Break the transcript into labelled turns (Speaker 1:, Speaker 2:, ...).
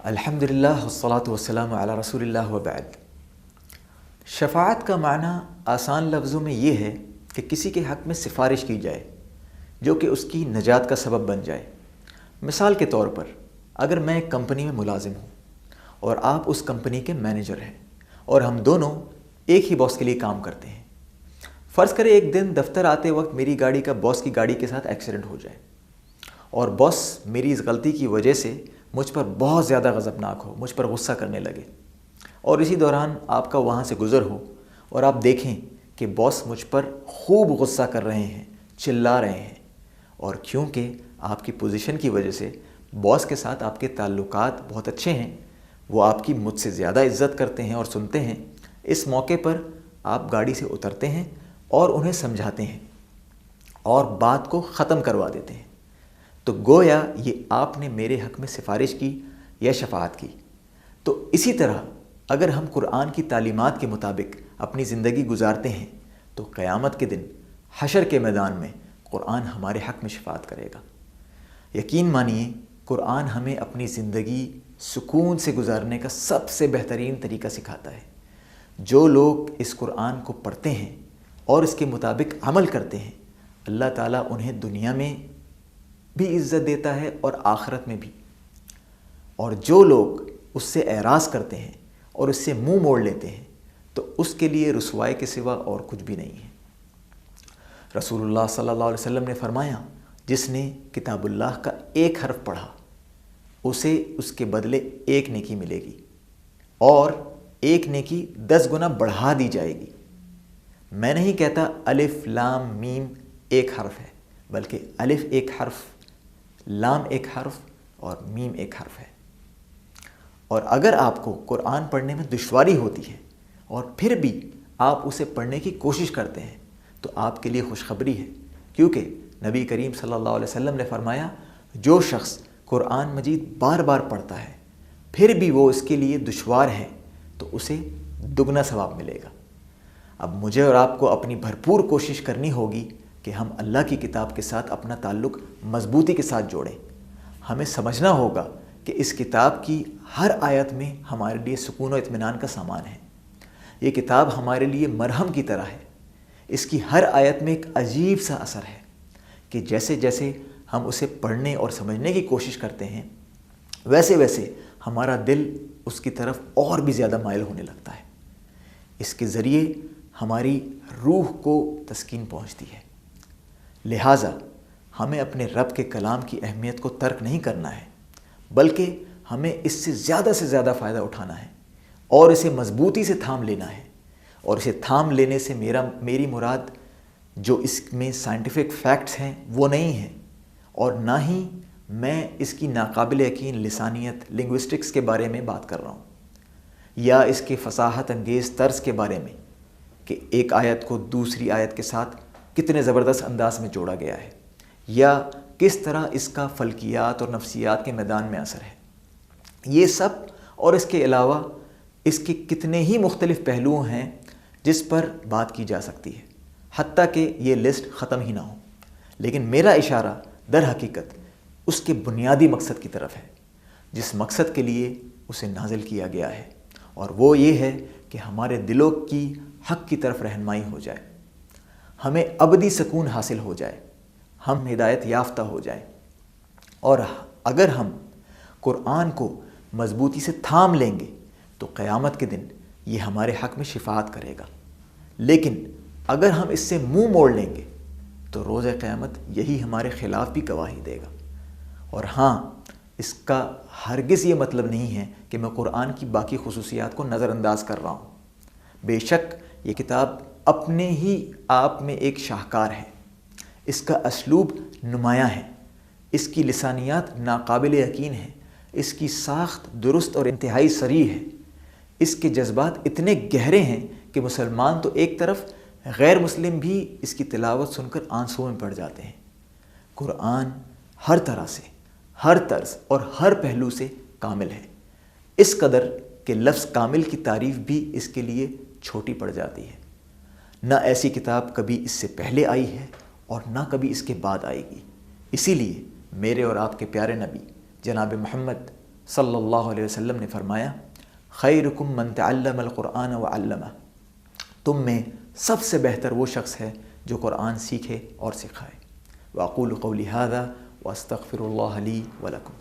Speaker 1: الحمدللہ والصلاة والسلام علی رسول اللہ وبعد۔ شفاعت کا معنی آسان لفظوں میں یہ ہے کہ کسی کے حق میں سفارش کی جائے جو کہ اس کی نجات کا سبب بن جائے۔ مثال کے طور پر اگر میں ایک کمپنی میں ملازم ہوں اور آپ اس کمپنی کے مینیجر ہیں اور ہم دونوں ایک ہی باس کے لیے کام کرتے ہیں، فرض کریں ایک دن دفتر آتے وقت میری گاڑی کا باس کی گاڑی کے ساتھ ایکسیڈنٹ ہو جائے اور باس میری اس غلطی کی وجہ سے مجھ پر بہت زیادہ غضبناک ہو، مجھ پر غصہ کرنے لگے، اور اسی دوران آپ کا وہاں سے گزر ہو اور آپ دیکھیں کہ باس مجھ پر خوب غصہ کر رہے ہیں، چلا رہے ہیں، اور کیونکہ آپ کی پوزیشن کی وجہ سے باس کے ساتھ آپ کے تعلقات بہت اچھے ہیں، وہ آپ کی مجھ سے زیادہ عزت کرتے ہیں اور سنتے ہیں، اس موقع پر آپ گاڑی سے اترتے ہیں اور انہیں سمجھاتے ہیں اور بات کو ختم کروا دیتے ہیں، تو گویا یہ آپ نے میرے حق میں سفارش کی یا شفاعت کی۔ تو اسی طرح اگر ہم قرآن کی تعلیمات کے مطابق اپنی زندگی گزارتے ہیں تو قیامت کے دن حشر کے میدان میں قرآن ہمارے حق میں شفاعت کرے گا۔ یقین مانیے قرآن ہمیں اپنی زندگی سکون سے گزارنے کا سب سے بہترین طریقہ سکھاتا ہے۔ جو لوگ اس قرآن کو پڑھتے ہیں اور اس کے مطابق عمل کرتے ہیں، اللہ تعالیٰ انہیں دنیا میں بھی عزت دیتا ہے اور آخرت میں بھی، اور جو لوگ اس سے اعراض کرتے ہیں اور اس سے منہ موڑ لیتے ہیں تو اس کے لیے رسوائی کے سوا اور کچھ بھی نہیں ہے۔ رسول اللہ صلی اللہ علیہ وسلم نے فرمایا، جس نے کتاب اللہ کا ایک حرف پڑھا اسے اس کے بدلے ایک نیکی ملے گی اور ایک نیکی 10 گنا بڑھا دی جائے گی۔ میں نہیں کہتا الف لام میم ایک حرف ہے، بلکہ الف ایک حرف، لام ایک حرف اور میم ایک حرف ہے۔ اور اگر آپ کو قرآن پڑھنے میں دشواری ہوتی ہے اور پھر بھی آپ اسے پڑھنے کی کوشش کرتے ہیں تو آپ کے لیے خوشخبری ہے، کیونکہ نبی کریم صلی اللہ علیہ وسلم نے فرمایا، جو شخص قرآن مجید بار بار پڑھتا ہے پھر بھی وہ اس کے لیے دشوار ہے تو اسے دگنا ثواب ملے گا۔ اب مجھے اور آپ کو اپنی بھرپور کوشش کرنی ہوگی کہ ہم اللہ کی کتاب کے ساتھ اپنا تعلق مضبوطی کے ساتھ جوڑیں۔ ہمیں سمجھنا ہوگا کہ اس کتاب کی ہر آیت میں ہمارے لیے سکون و اطمینان کا سامان ہے۔ یہ کتاب ہمارے لیے مرہم کی طرح ہے۔ اس کی ہر آیت میں ایک عجیب سا اثر ہے کہ جیسے جیسے ہم اسے پڑھنے اور سمجھنے کی کوشش کرتے ہیں ویسے ویسے ہمارا دل اس کی طرف اور بھی زیادہ مائل ہونے لگتا ہے۔ اس کے ذریعے ہماری روح کو تسکین پہنچتی ہے۔ لہٰذا ہمیں اپنے رب کے کلام کی اہمیت کو ترک نہیں کرنا ہے، بلکہ ہمیں اس سے زیادہ فائدہ اٹھانا ہے اور اسے مضبوطی سے تھام لینا ہے۔ اور اسے تھام لینے سے میری مراد جو اس میں سائنٹیفک فیکٹس ہیں وہ نہیں ہیں، اور نہ ہی میں اس کی ناقابل یقین لسانیت لنگوسٹکس کے بارے میں بات کر رہا ہوں، یا اس کے فصاحت انگیز طرز کے بارے میں کہ ایک آیت کو دوسری آیت کے ساتھ کتنے زبردست انداز میں جوڑا گیا ہے، یا کس طرح اس کا فلکیات اور نفسیات کے میدان میں اثر ہے۔ یہ سب اور اس کے علاوہ اس کے کتنے ہی مختلف پہلو ہیں جس پر بات کی جا سکتی ہے، حتیٰ کہ یہ لسٹ ختم ہی نہ ہو۔ لیکن میرا اشارہ در حقیقت اس کے بنیادی مقصد کی طرف ہے جس مقصد کے لیے اسے نازل کیا گیا ہے، اور وہ یہ ہے کہ ہمارے دلوں کی حق کی طرف رہنمائی ہو جائے، ہمیں ابدی سکون حاصل ہو جائے، ہم ہدایت یافتہ ہو جائیں۔ اور اگر ہم قرآن کو مضبوطی سے تھام لیں گے تو قیامت کے دن یہ ہمارے حق میں شفاعت کرے گا، لیکن اگر ہم اس سے منہ موڑ لیں گے تو روز قیامت یہی ہمارے خلاف بھی گواہی دے گا۔ اور ہاں، اس کا ہرگز یہ مطلب نہیں ہے کہ میں قرآن کی باقی خصوصیات کو نظر انداز کر رہا ہوں۔ بے شک یہ کتاب اپنے ہی آپ میں ایک شاہکار ہے، اس کا اسلوب نمایاں ہے، اس کی لسانیات ناقابل یقین ہے، اس کی ساخت درست اور انتہائی صریح ہے، اس کے جذبات اتنے گہرے ہیں کہ مسلمان تو ایک طرف، غیر مسلم بھی اس کی تلاوت سن کر آنسوؤں میں پڑ جاتے ہیں۔ قرآن ہر طرح سے، ہر طرز اور ہر پہلو سے کامل ہے، اس قدر کہ لفظ کامل کی تعریف بھی اس کے لیے چھوٹی پڑ جاتی ہے۔ نہ ایسی کتاب کبھی اس سے پہلے آئی ہے اور نہ کبھی اس کے بعد آئے گی۔ اسی لیے میرے اور آپ کے پیارے نبی جناب محمد صلی اللہ علیہ وسلم نے فرمایا خیرکم من تعلم القرآن وعلمہ، تم میں سب سے بہتر وہ شخص ہے جو قرآن سیکھے اور سکھائے۔ واقول قولی ھذا واستغفر اللہ لی ولکم۔